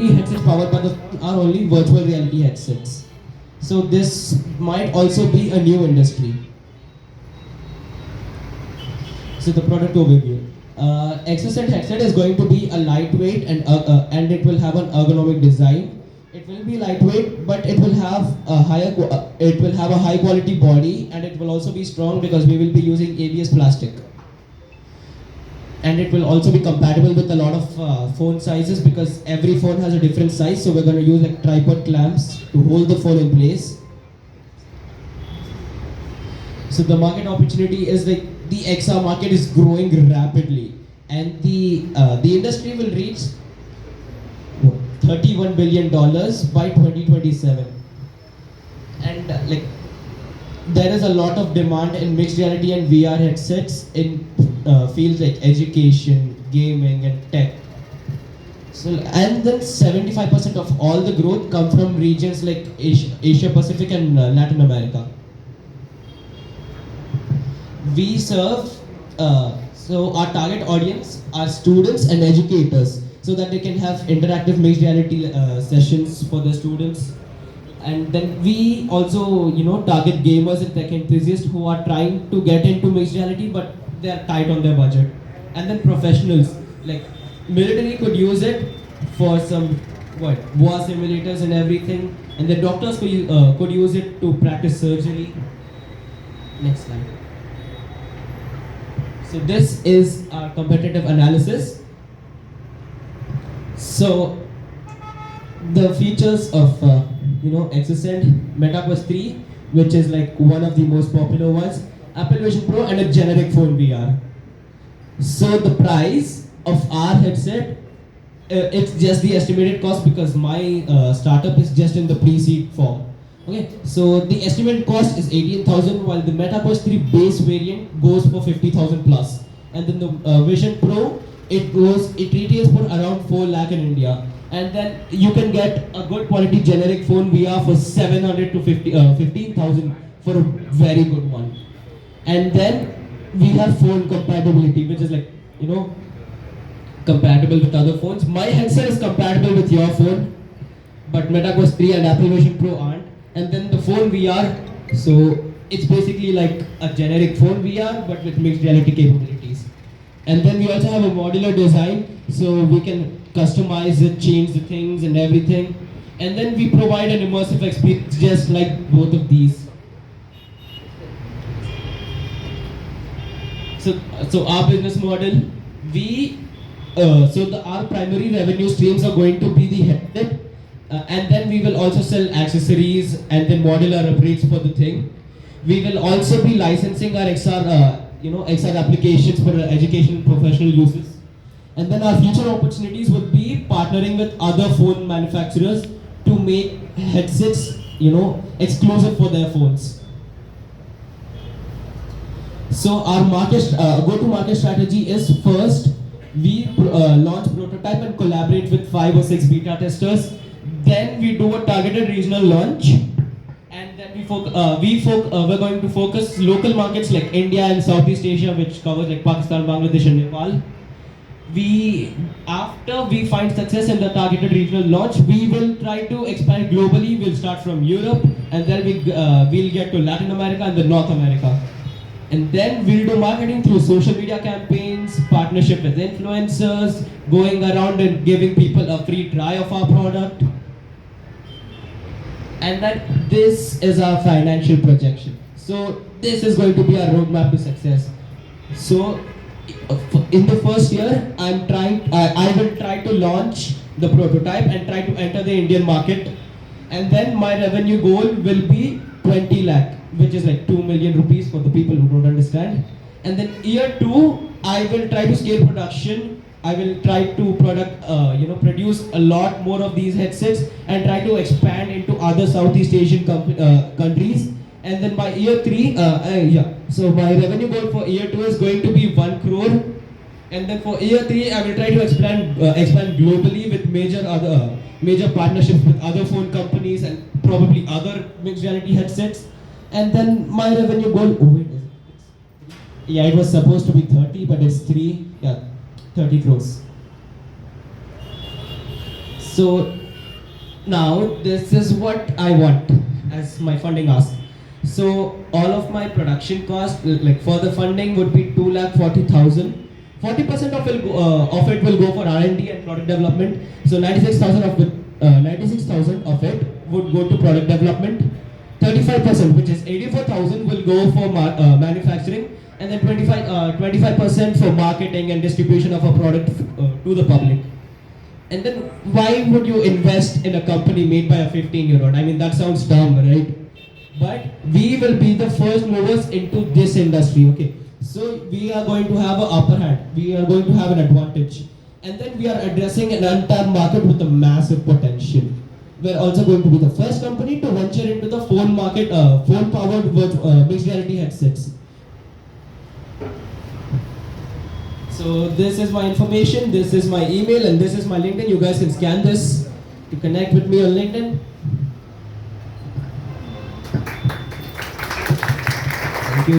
headsets powered by the are only virtual reality headsets. So this might also be a new industry. So the product overview. Exocet headset is going to be a lightweight and it will have an ergonomic design. It will be lightweight, but it will have it will have a high quality body, and it will also be strong because we will be using ABS plastic. And it will also be compatible with a lot of phone sizes because every phone has a different size. So we're going to use like tripod clamps to hold the phone in place. So the market opportunity is like the XR market is growing rapidly, and the industry will reach $31 billion by 2027. And like there is a lot of demand in mixed reality and VR headsets in fields like education, gaming, and tech. So, and then 75% of all the growth come from regions like Asia Pacific and Latin America. We serve, so our target audience are students and educators so that they can have interactive mixed reality sessions for the students. And then we also, target gamers and tech enthusiasts who are trying to get into mixed reality, but they are tight on their budget. And then professionals, like military could use it for some war simulators and everything. And the doctors could use it to practice surgery. Next slide. So this is our competitive analysis. So the features of Exocet, MetaQuest 3, which is like one of the most popular ones, Apple Vision Pro, and a generic phone VR. So the price of our headset, it's just the estimated cost because my startup is just in the pre-seed form. Okay, so the estimated cost is 18,000, while the MetaQuest 3 base variant goes for 50,000 plus, and then the Vision Pro it retails for around 4 lakh in India, and then you can get a good quality generic phone VR for 700 to 15,000 for a very good one, and then we have phone compatibility, which is like compatible with other phones. My headset is compatible with your phone, but MetaQuest 3 and Apple Vision Pro aren't. And then the phone VR, so it's basically like a generic phone VR but with mixed reality capabilities. And then we also have a modular design, so we can customize it, change the things and everything. And then we provide an immersive experience just like both of these. So our business model, our primary revenue streams are going to be the headset. And then we will also sell accessories and then modular upgrades for the thing. We will also be licensing our XR applications for education and professional uses. And then our future opportunities would be partnering with other phone manufacturers to make headsets, exclusive for their phones. So our go-to-market strategy is first, we launch prototype and collaborate with 5 or 6 beta testers. Then we do a targeted regional launch, and then we're going to focus local markets like India and Southeast Asia, which covers like Pakistan, Bangladesh, and Nepal. After we find success in the targeted regional launch, we will try to expand globally. We'll start from Europe, and then we'll get to Latin America and then North America. And then we'll do marketing through social media campaigns, partnership with influencers, going around and giving people a free try of our product. And that this is our financial projection. So this is going to be our roadmap to success. So in the first year, I will try to launch the prototype and try to enter the Indian market. And then my revenue goal will be 20 lakh, which is like 2 million rupees for the people who don't understand. And then year 2, I will try to scale production. I will try to produce a lot more of these headsets and try to expand into other Southeast Asian countries. And then by year 3, so my revenue goal for year 2 is going to be 1 crore. And then for year 3, I will try to expand globally with major partnerships with other phone companies and probably other mixed reality headsets. And then my revenue goal, it was supposed to be 30, but it's 30 crores. So now this is what I want as my funding ask. So all of my production cost, like for the funding, would be 2,40,000. 40% of it will go for R&D and D and product development. So 96,000 of it would go to product development. 35%, which is 84,000, will go for manufacturing, and then 25% for marketing and distribution of a product to the public. And then why would you invest in a company made by a 15-year-old? I mean, that sounds dumb, right? But we will be the first movers into this industry, okay? So we are going to have an upper hand. We are going to have an advantage. And then we are addressing an untapped market with a massive potential. We're also going to be the first company to venture into the phone market, phone-powered mixed reality headsets. So this is my information, this is my email, and this is my LinkedIn. You guys can scan this to connect with me on LinkedIn.